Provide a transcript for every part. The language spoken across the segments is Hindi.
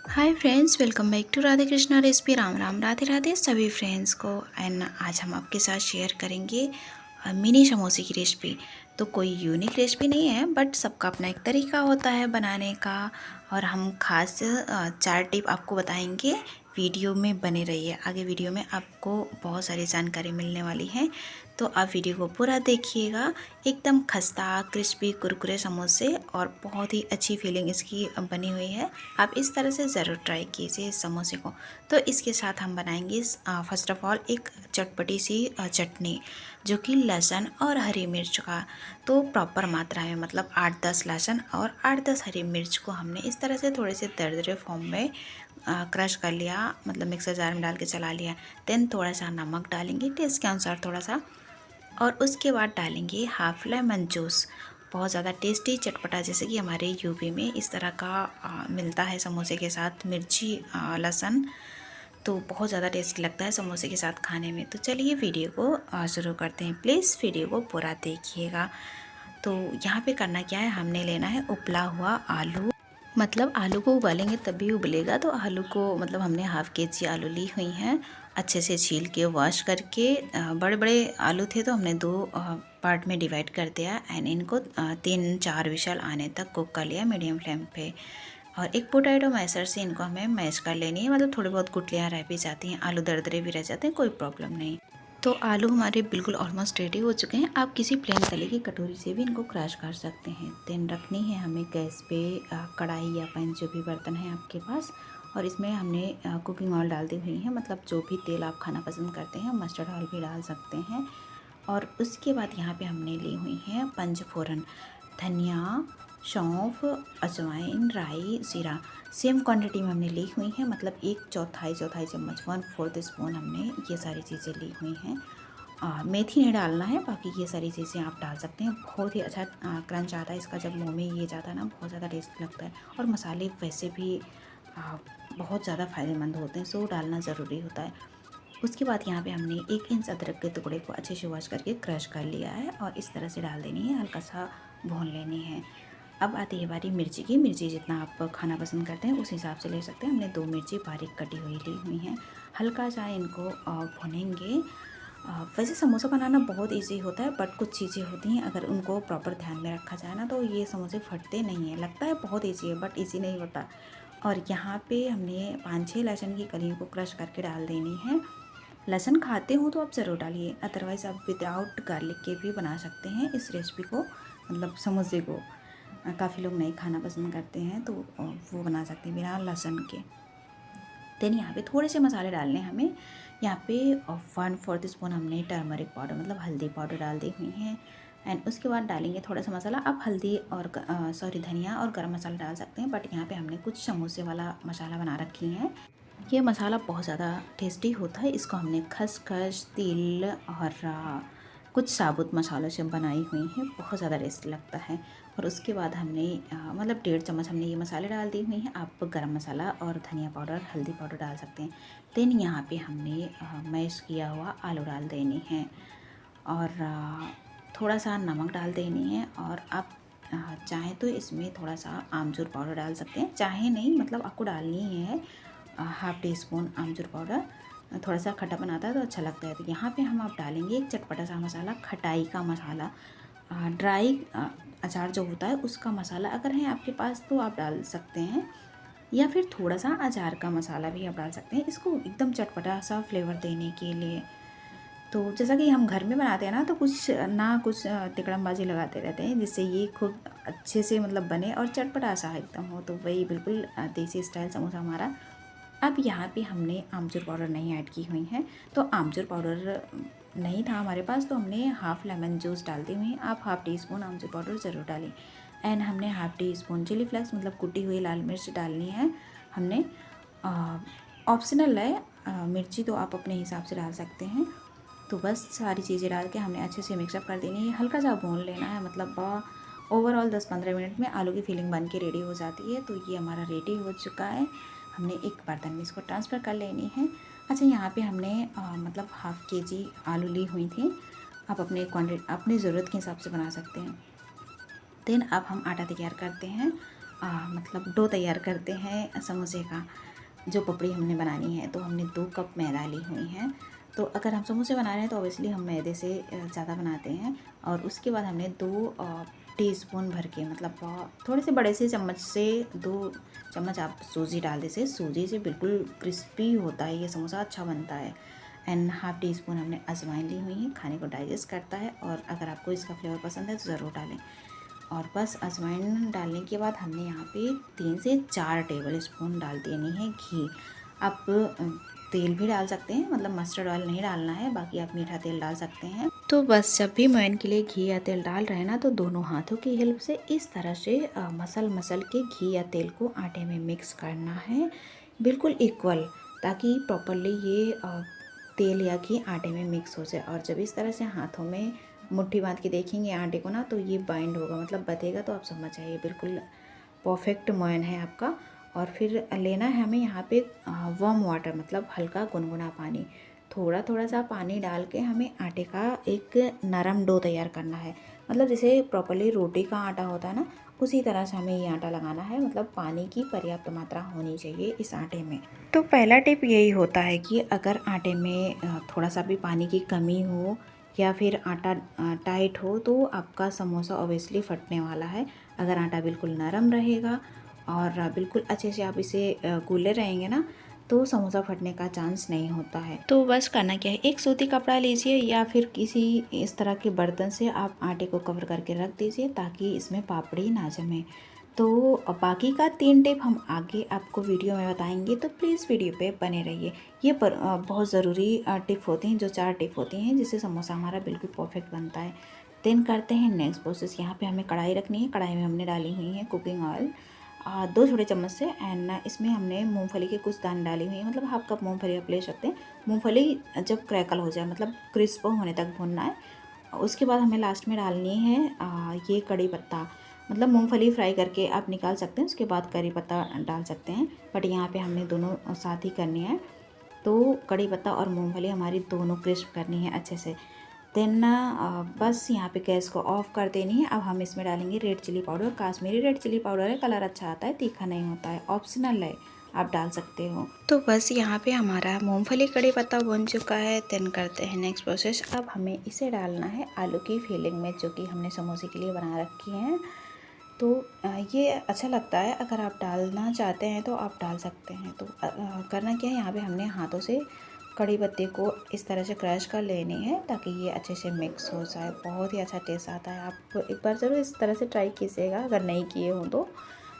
Hi friends, welcome back to Radhe Krishna recipe. Ram Ram, Radhe Radhe सभी फ्रेंड्स को। एंड आज हम आपके साथ शेयर करेंगे मिनी समोसे की रेसिपी। तो कोई यूनिक रेसिपी नहीं है, बट सबका अपना एक तरीका होता है बनाने का। और हम खास 4 टिप आपको बताएंगे। वीडियो में बने रहिए, आगे वीडियो में आपको बहुत सारी जानकारी मिलने वाली है, तो आप वीडियो को पूरा देखिएगा। एकदम खस्ता क्रिस्पी कुरकुरे समोसे और बहुत ही अच्छी फीलिंग इसकी बनी हुई है। आप इस तरह से ज़रूर ट्राई कीजिए इस समोसे को। तो इसके साथ हम बनाएंगे फर्स्ट ऑफ ऑल एक चटपटी सी चटनी, जो कि लहसुन और हरी मिर्च का तो प्रॉपर मात्रा में, मतलब 8-10 लहसुन और 8-10 हरी मिर्च को हमने इस तरह से थोड़े से दरदरे फॉर्म में क्रश कर लिया, मतलब मिक्सर जार में डाल के चला लिया। देन थोड़ा सा नमक डालेंगे टेस्ट के अनुसार थोड़ा सा, और उसके बाद डालेंगे हाफ लेमन जूस। बहुत ज़्यादा टेस्टी चटपटा, जैसे कि हमारे यूपी में इस तरह का मिलता है समोसे के साथ मिर्ची लहसुन, तो बहुत ज़्यादा टेस्टी लगता है समोसे के साथ खाने में। तो चलिए वीडियो को शुरू करते हैं। प्लीज़ वीडियो को पूरा देखिएगा। तो यहाँ पे करना क्या है, हमने लेना है उबला हुआ आलू। मतलब आलू को उबालेंगे तभी उबलेगा, तो आलू को मतलब हमने हाफ केजी आलू ली हुई हैं, अच्छे से छील के वॉश करके। बड़े बड़े आलू थे तो हमने 2 पार्ट में डिवाइड कर दिया। एंड इनको 3-4 विशल आने तक कुक कर लिया मीडियम फ्लेम पे। और एक पोटैटो मैशर से इनको हमें मैश कर लेनी है, मतलब थोड़ी बहुत गुठलियाँ रह भी जाती हैं, आलू दरदरे भी रह जाते हैं, कोई प्रॉब्लम नहीं। तो आलू हमारे बिल्कुल ऑलमोस्ट रेडी हो चुके हैं। आप किसी प्लेन तले की कटोरी से भी इनको क्रश कर सकते हैं। देन रखनी है हमें गैस पे कढ़ाई या पैन, जो भी बर्तन है आपके पास, और इसमें हमने कुकिंग ऑयल डाल दी हुई है, मतलब जो भी तेल आप खाना पसंद करते हैं, मस्टर्ड ऑयल भी डाल सकते हैं। और उसके बाद यहाँ पे हमने ली हुई है पंचफोरन, धनिया, सौंफ, अजवाइन, राई, जीरा। सेम क्वांटिटी में हमने ली हुई है, मतलब एक चौथाई चम्मच, 1/4 स्पून हमने ये सारी चीज़ें ली हुई हैं। मेथी नहीं डालना है, बाकी ये सारी चीज़ें आप डाल सकते हैं। बहुत ही अच्छा क्रंच आता है इसका, जब मुंह में ये जाता है ना, बहुत ज़्यादा टेस्ट लगता है। और मसाले वैसे भी बहुत ज़्यादा फ़ायदेमंद होते हैं, सो डालना ज़रूरी होता है। उसके बाद यहाँ पे हमने 1 इंच अदरक के टुकड़े को अच्छे से वॉश करके क्रश कर लिया है, और इस तरह से डाल देनी है, हल्का सा भून लेनी है। अब आती है बारी मिर्ची की। मिर्ची जितना आप खाना पसंद करते हैं उस हिसाब से ले सकते हैं। हमने 2 मिर्ची बारीक कटी हुई ली हुई हैं। हल्का सा इनको भुनेंगे। वैसे समोसा बनाना बहुत इजी होता है, बट कुछ चीज़ें होती हैं, अगर उनको प्रॉपर ध्यान में रखा जाए ना, तो ये समोसे फटते नहीं हैं। लगता है बहुत इजी है, बट इजी नहीं होता। और यहाँ पे हमने 5-6 लहसुन की कलियों को क्रश करके डाल देनी है। लहसुन खाते हो तो आप ज़रूर डालिए, अदरवाइज़ आप विदाउट गार्लिक के भी बना सकते हैं इस रेसिपी को, मतलब समोसे को। काफ़ी लोग नहीं खाना पसंद करते हैं, तो वो बना सकते हैं बिना लहसुन के। देन यहाँ पे थोड़े से मसाले डालने हैं हमें। यहाँ पे 1/4 स्पून हमने टर्मरिक पाउडर, मतलब हल्दी पाउडर डाल दी हुई है। एंड उसके बाद डालेंगे थोड़ा सा मसाला। आप हल्दी और धनिया और गरम मसाला डाल सकते हैं, बट यहाँ पे हमने कुछ समोसे वाला मसाला बना रखी है। ये मसाला बहुत ज़्यादा टेस्टी होता है। इसको हमने खसखस, तिल और कुछ साबुत मसालों से बनाई हुई है, बहुत ज़्यादा टेस्टी लगता है। और उसके बाद हमने मतलब 1.5 चम्मच हमने ये मसाले डाल दी हुई हैं। आप गरम मसाला और धनिया पाउडर, हल्दी पाउडर डाल सकते हैं। देन यहाँ पे हमने मैश किया हुआ आलू डाल देनी है, और थोड़ा सा नमक डाल देनी है। और आप चाहें तो इसमें थोड़ा सा आमचूर पाउडर डाल सकते हैं, चाहे नहीं, मतलब आपको डालनी है 1/2 टीस्पून आमचूर पाउडर। थोड़ा सा खट्टा बनाता है तो अच्छा लगता है। तो यहाँ पे हम आप डालेंगे एक चटपटा सा मसाला, खटाई का मसाला, ड्राई अचार जो होता है उसका मसाला अगर है आपके पास तो आप डाल सकते हैं, या फिर थोड़ा सा अचार का मसाला भी आप डाल सकते हैं, इसको एकदम चटपटा सा फ्लेवर देने के लिए। तो जैसा कि हम घर में बनाते हैं ना, तो कुछ तिकड़मबाजी लगाते रहते हैं, जिससे ये खूब अच्छे से मतलब बने और चटपटा सा एकदम हो। तो वही बिल्कुल देसी स्टाइल समोसा हमारा। अब यहाँ पे हमने आमचूर पाउडर नहीं ऐड की हुई है, तो आमचूर पाउडर नहीं था हमारे पास, तो हमने हाफ लेमन जूस डाल दी हुई है। आप 1/2 टीस्पून आमचूर पाउडर ज़रूर डालें। एंड हमने 1/2 टीस्पून चिली फ्लेक्स, मतलब कुटी हुई लाल मिर्च डालनी है हमने। ऑप्शनल है, मिर्ची तो आप अपने हिसाब से डाल सकते हैं। तो बस सारी चीज़ें डाल के हमने अच्छे से मिक्सअप कर देनी है, हल्का सा भून लेना है, मतलब ओवरऑल 10-15 मिनट में आलू की फीलिंग बन के रेडी हो जाती है। तो ये हमारा रेडी हो चुका है। हमने एक बर्तन में इसको ट्रांसफ़र कर लेनी है। अच्छा, यहाँ पे हमने मतलब 1/2 केजी आलू ली हुई थी। आप अपने क्वांटिटी, अपनी ज़रूरत के हिसाब से बना सकते हैं। देन अब हम आटा तैयार करते हैं। मतलब डो तैयार करते हैं समोसे का। जो पपड़ी हमने बनानी है तो हमने 2 कप मैदा ली हुई हैं। तो अगर हम समोसे बना रहे हैं तो ऑब्वियसली हम मैदे से ज़्यादा बनाते हैं। और उसके बाद हमने 2 टीस्पून भर के, मतलब थोड़े से बड़े से चम्मच से 2 चम्मच आप सूजी डाल दीजिए। सूजी से बिल्कुल क्रिस्पी होता है ये समोसा, अच्छा बनता है। एंड हाफ़ टी स्पून हमने अजवाइन ली हुई है, खाने को डाइजेस्ट करता है और अगर आपको इसका फ्लेवर पसंद है तो ज़रूर डालें। और बस अजवाइन डालने के बाद हमने यहाँ पे 3 से 4 टेबल स्पून डाल देनी है घी। आप तेल भी डाल सकते हैं, मतलब मस्टर्ड ऑयल नहीं डालना है, बाकी आप मीठा तेल डाल सकते हैं। तो बस जब भी मोयन के लिए घी या तेल डाल रहे हैं ना, तो दोनों हाथों की हेल्प से इस तरह से मसल के घी या तेल को आटे में मिक्स करना है, बिल्कुल इक्वल, ताकि प्रॉपरली ये तेल या घी आटे में मिक्स हो जाए। और जब इस तरह से हाथों में मुट्ठी बांध के देखेंगे आटे को ना, तो ये बाइंड होगा, मतलब बधेगा, तो आप समझ जाइए बिल्कुल परफेक्ट मोयन है आपका। और फिर लेना है हमें यहाँ पे वार्म वाटर, मतलब हल्का गुनगुना पानी। थोड़ा थोड़ा सा पानी डाल के हमें आटे का एक नरम डो तैयार करना है, मतलब जैसे प्रॉपरली रोटी का आटा होता है ना, उसी तरह से हमें ये आटा लगाना है। मतलब पानी की पर्याप्त मात्रा होनी चाहिए इस आटे में। तो पहला टिप यही होता है कि अगर आटे में थोड़ा सा भी पानी की कमी हो या फिर आटा टाइट हो तो आपका समोसा ऑब्वियसली फटने वाला है। अगर आटा बिल्कुल नरम रहेगा और बिल्कुल अच्छे से आप इसे गूले रहेंगे ना, तो समोसा फटने का चांस नहीं होता है। तो बस करना क्या है, एक सूती कपड़ा लीजिए या फिर किसी इस तरह के बर्तन से आप आटे को कवर करके रख दीजिए, ताकि इसमें पापड़ी ना जमे। तो बाकी का 3 टिप हम आगे आपको वीडियो में बताएंगे, तो प्लीज़ वीडियो पे बने रहिए। ये बहुत ज़रूरी टिप होती हैं, जो 4 टिप होती हैं, जिससे समोसा हमारा बिल्कुल परफेक्ट बनता है। देन करते हैं नेक्स्ट प्रोसेस। यहाँ पे हमें कढ़ाई रखनी है। कढ़ाई में हमने डाली हुई है कुकिंग ऑयल 2 छोटे चम्मच से। एंड इसमें हमने मूंगफली के कुछ दाने डाली हुई हैं, मतलब हाफ कप मूंगफली आप ले सकते हैं। मूंगफली जब क्रैकल हो जाए, मतलब क्रिस्प होने तक भूनना है। उसके बाद हमें लास्ट में डालनी है ये कड़ी पत्ता, मतलब मूंगफली फ्राई करके आप निकाल सकते हैं, उसके बाद कड़ी पत्ता डाल सकते हैं, बट यहाँ पे हमने दोनों साथ ही करनी है। तो कड़ी पत्ता और मूंगफली हमारी दोनों क्रिस्प करनी है अच्छे से। देन बस यहाँ पे गैस को ऑफ कर देनी है। अब हम इसमें डालेंगे red chilli powder. Kashmiri red chilli powder है, कलर अच्छा आता है, तीखा नहीं होता है, ऑप्शनल है, आप डाल सकते हो। तो बस यहाँ पे हमारा मूंगफली कड़ी पत्ता बन चुका है। देन करते हैं नेक्स्ट प्रोसेस। अब हमें इसे डालना है आलू की फिलिंग में, जो कि हमने समोसे के लिए बना रखी है। तो ये अच्छा लगता है, अगर आप डालना चाहते हैं तो आप डाल सकते हैं। तो करना क्या है, यहाँ पे हमने हाथों से कड़ी पत्ते को इस तरह से क्रश कर लेनी है, ताकि ये अच्छे से मिक्स हो जाए। बहुत ही अच्छा टेस्ट आता है। आप एक बार ज़रूर इस तरह से ट्राई कीजिएगा, अगर नहीं किए हो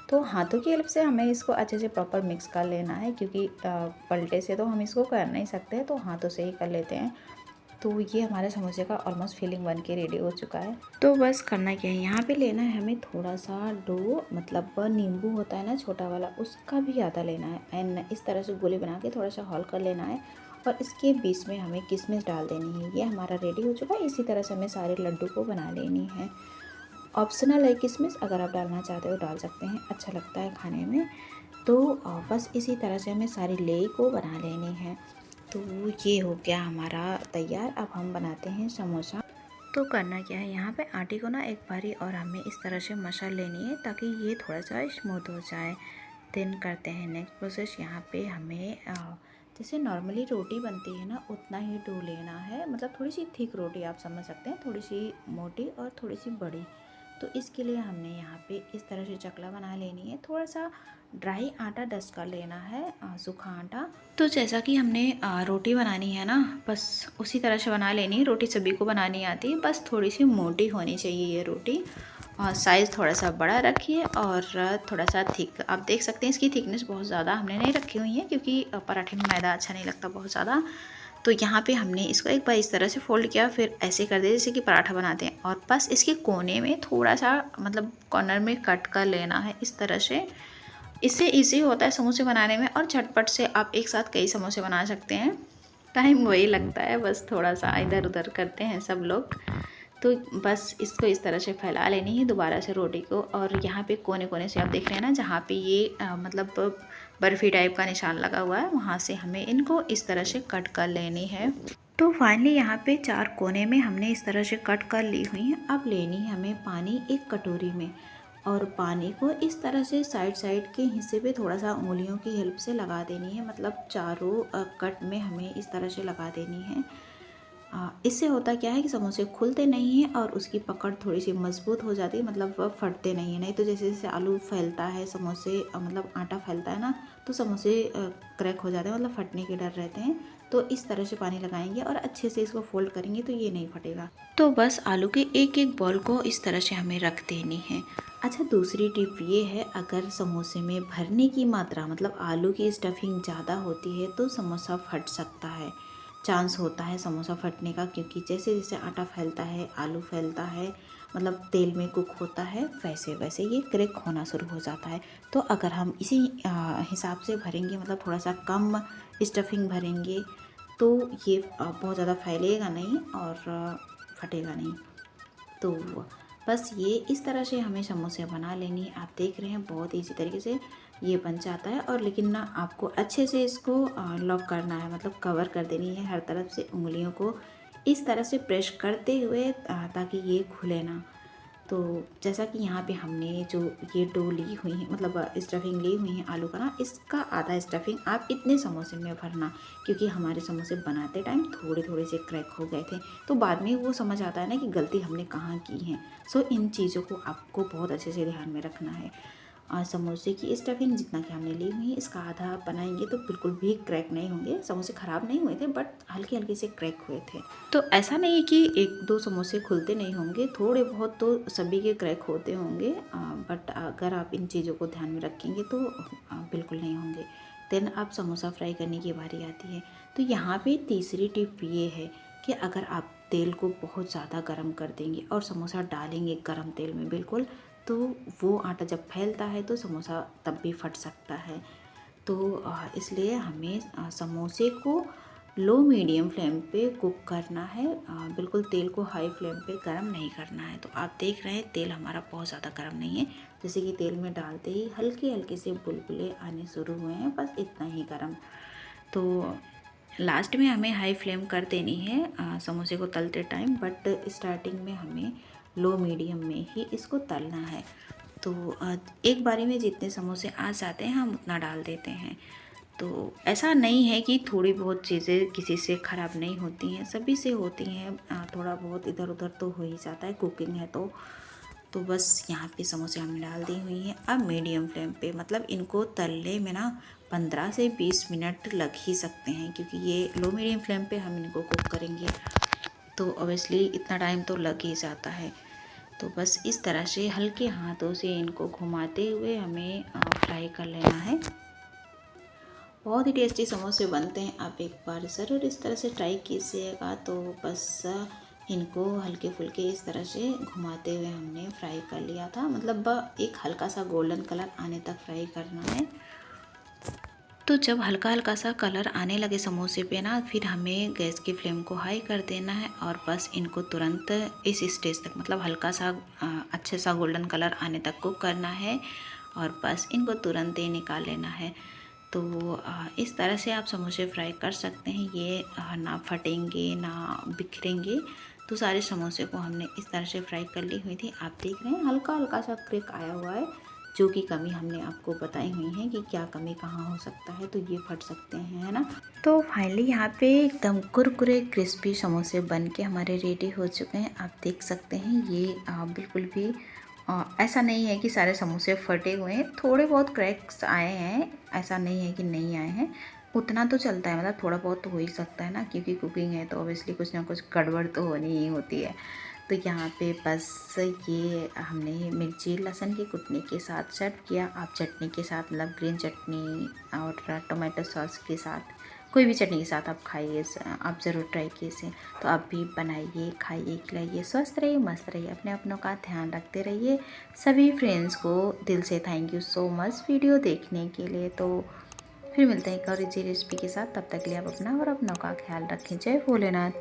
तो हाथों की हेल्प से हमें इसको अच्छे से प्रॉपर मिक्स कर लेना है, क्योंकि पलटे से तो हम इसको कर नहीं सकते, तो हाथों से ही कर लेते हैं। तो ये हमारे समोसे का ऑलमोस्ट फिलिंग बन के रेडी हो चुका है। तो बस करना क्या है, यहाँ पे लेना है हमें थोड़ा सा डो, मतलब नींबू होता है ना छोटा वाला, उसका भी आधा लेना है। एंड इस तरह से गोली बना के थोड़ा सा हॉल कर लेना है, और इसके बीच में हमें किशमिश डाल देनी है। ये हमारा रेडी हो चुका है। इसी तरह से हमें सारे लड्डू को बना लेनी है। ऑप्शनल है किशमिश, अगर आप डालना चाहते हो डाल सकते हैं, अच्छा लगता है खाने में। तो बस इसी तरह से हमें सारी लेई को बना लेनी है। तो ये हो गया हमारा तैयार। अब हम बनाते हैं समोसा। तो करना क्या है, यहाँ पे आटे को ना एक बारी और हमें इस तरह से मसल लेनी है, ताकि ये थोड़ा सा स्मूथ हो जाए। देन करते हैं नेक्स्ट प्रोसेस। यहाँ पे हमें जैसे नॉर्मली रोटी बनती है ना, उतना ही डो लेना है, मतलब थोड़ी सी थिक रोटी आप समझ सकते हैं, थोड़ी सी मोटी और थोड़ी सी बड़ी। तो इसके लिए हमने यहाँ पे इस तरह से चकला बना लेनी है। थोड़ा सा ड्राई आटा डस्ट कर लेना है, सूखा आटा। तो जैसा कि हमने रोटी बनानी है ना, बस उसी तरह से बना लेनी है। रोटी सभी को बनानी आती है, बस थोड़ी सी मोटी होनी चाहिए ये रोटी। और साइज़ थोड़ा सा बड़ा रखिए और थोड़ा सा थिक। आप देख सकते हैं इसकी थिकनेस बहुत ज़्यादा हमने नहीं रखी हुई है, क्योंकि पराठे में मैदा अच्छा नहीं लगता बहुत ज़्यादा। तो यहाँ पे हमने इसको एक बार इस तरह से फोल्ड किया, फिर ऐसे कर दिया जैसे कि पराठा बनाते हैं, और बस इसके कोने में थोड़ा सा, मतलब कॉर्नर में कट कर लेना है इस तरह से। इससे इजी होता है समोसे बनाने में, और झटपट से आप एक साथ कई समोसे बना सकते हैं। टाइम वही लगता है, बस थोड़ा सा इधर उधर करते हैं सब लोग। तो बस इसको इस तरह से फैला लेनी है दोबारा से रोटी को। और यहाँ पे कोने कोने से आप देख रहे हैं ना, जहाँ पे ये मतलब बर्फ़ी टाइप का निशान लगा हुआ है, वहाँ से हमें इनको इस तरह से कट कर लेनी है। तो फाइनली यहाँ पे 4 कोने में हमने इस तरह से कट कर ली हुई हैं। अब लेनी है हमें पानी एक कटोरी में, और पानी को इस तरह से साइड साइड के हिस्से पे थोड़ा सा उंगलियों की हेल्प से लगा देनी है, मतलब चारों कट में हमें इस तरह से लगा देनी है। इससे होता क्या है कि समोसे खुलते नहीं हैं और उसकी पकड़ थोड़ी सी मजबूत हो जाती है, मतलब वह फटते नहीं है। नहीं तो जैसे जैसे आलू फैलता है समोसे मतलब आटा फैलता है ना, तो समोसे क्रैक हो जाते हैं, मतलब फटने के डर रहते हैं। तो इस तरह से पानी लगाएंगे और अच्छे से इसको फोल्ड करेंगे तो ये नहीं फटेगा। तो बस आलू के एक एक बॉल को इस तरह से हमें रख देनी है। अच्छा, दूसरी टिप ये है, अगर समोसे में भरने की मात्रा मतलब आलू की स्टफिंग ज़्यादा होती है तो समोसा फट सकता है, चांस होता है समोसा फटने का, क्योंकि जैसे जैसे आटा फैलता है, आलू फैलता है, मतलब तेल में कुक होता है, वैसे वैसे ये क्रैक होना शुरू हो जाता है। तो अगर हम इसी हिसाब से भरेंगे, मतलब थोड़ा सा कम स्टफिंग भरेंगे, तो ये बहुत ज़्यादा फैलेगा नहीं और फटेगा नहीं। तो बस ये इस तरह से हमें समोसे बना लेनी है। आप देख रहे हैं बहुत इजी तरीके से ये बन जाता है। और लेकिन ना आपको अच्छे से इसको लॉक करना है, मतलब कवर कर देनी है हर तरफ से, उंगलियों को इस तरह से प्रेस करते हुए ताकि ये खुले ना। तो जैसा कि यहाँ पे हमने जो ये डो ली हुई है, मतलब स्टफिंग ली हुई है आलू का ना, इसका आधा स्टफिंग आप इतने समोसे में भरना, क्योंकि हमारे समोसे बनाते टाइम थोड़े थोड़े से क्रैक हो गए थे। तो बाद में वो समझ आता है ना कि गलती हमने कहाँ की है। सो इन चीज़ों को आपको बहुत अच्छे से ध्यान में रखना है। और समोसे की स्टफिंग जितना कि हमने ली हुई है, इसका आधा बनाएंगे तो बिल्कुल भी क्रैक नहीं होंगे। समोसे ख़राब नहीं हुए थे, बट हल्के हल्के से क्रैक हुए थे। तो ऐसा नहीं है कि एक दो समोसे खुलते नहीं होंगे, थोड़े बहुत तो सभी के क्रैक होते होंगे, बट अगर आप इन चीज़ों को ध्यान में रखेंगे तो बिल्कुल नहीं होंगे। देन आप समोसा फ्राई करने की बारी आती है। तो यहाँ पे तीसरी टिप ये है कि अगर आप तेल को बहुत ज़्यादा गर्म कर देंगे और समोसा डालेंगे गर्म तेल में बिल्कुल, तो वो आटा जब फैलता है तो समोसा तब भी फट सकता है। तो इसलिए हमें समोसे को लो मीडियम फ्लेम पे कुक करना है, बिल्कुल तेल को हाई फ्लेम पे गरम नहीं करना है। तो आप देख रहे हैं तेल हमारा बहुत ज़्यादा गरम नहीं है, जैसे कि तेल में डालते ही हल्के हल्के से बुलबुले आने शुरू हुए हैं, बस इतना ही गरम। तो लास्ट में हमें हाई फ्लेम कर देनी है समोसे को तलते टाइम, बट स्टार्टिंग में हमें लो मीडियम में ही इसको तलना है। तो एक बारी में जितने समोसे आ जाते हैं हम उतना डाल देते हैं। तो ऐसा नहीं है कि थोड़ी बहुत चीज़ें किसी से ख़राब नहीं होती हैं, सभी से होती हैं, थोड़ा बहुत इधर उधर तो हो ही जाता है, कुकिंग है तो बस यहाँ पे समोसे हमने डाल दी हुई हैं। अब मीडियम फ्लेम पे, मतलब इनको तलने में ना 15 से 20 मिनट लग ही सकते हैं, क्योंकि ये लो मीडियम फ्लेम पे हम इनको कुक करेंगे, तो ऑब्वियसली इतना टाइम तो लग ही जाता है। तो बस इस तरह से हल्के हाथों से इनको घुमाते हुए हमें फ्राई कर लेना है। बहुत ही टेस्टी समोसे बनते हैं, आप एक बार ज़रूर इस तरह से ट्राई कीजिएगा। तो बस इनको हल्के फुल्के इस तरह से घुमाते हुए हमने फ्राई कर लिया था, मतलब एक हल्का सा गोल्डन कलर आने तक फ्राई करना है। तो जब हल्का हल्का सा कलर आने लगे समोसे पे ना, फिर हमें गैस की फ्लेम को हाई कर देना है और बस इनको तुरंत इस स्टेज तक, मतलब हल्का सा अच्छे सा गोल्डन कलर आने तक कुक करना है और बस इनको तुरंत ही निकाल लेना है। तो इस तरह से आप समोसे फ्राई कर सकते हैं, ये ना फटेंगे ना बिखरेंगे। तो सारे समोसे को हमने इस तरह से फ्राई कर ली हुई थी। आप देख रहे हैं हल्का हल्का सा क्रिक आया हुआ है, जो कि कमी हमने आपको बताई हुई है कि क्या कमी कहाँ हो सकता है, तो ये फट सकते हैं, है ना। तो फाइनली यहाँ पे एकदम कुरकुरे क्रिस्पी समोसे बन के हमारे रेडी हो चुके हैं। आप देख सकते हैं ये बिल्कुल भी ऐसा नहीं है कि सारे समोसे फटे हुए हैं, थोड़े बहुत क्रैक्स आए हैं, ऐसा नहीं है कि नहीं आए हैं, उतना तो चलता है, मतलब थोड़ा बहुत तो हो ही सकता है ना, क्योंकि कुकिंग है तो ऑब्वियसली कुछ ना कुछ गड़बड़ तो होनी ही होती है। तो यहाँ पे बस ये हमने मिर्ची लहसुन की कुटनी के साथ सर्व किया। आप चटनी के साथ, मतलब ग्रीन चटनी और टोमेटो सॉस के साथ, कोई भी चटनी के साथ आप खाइए, आप ज़रूर ट्राई कीजिए। तो आप भी बनाइए, खाइए, खिलाइए, स्वस्थ रहिए, मस्त रहिए, अपने अपनों का ध्यान रखते रहिए। सभी फ्रेंड्स को दिल से thank you so much video देखने के लिए। तो फिर मिलते हैं एक और इजी रेसिपी के साथ, तब तक के लिए आप अपना और अपनों का ख्याल रखें। जय भोलेनाथ।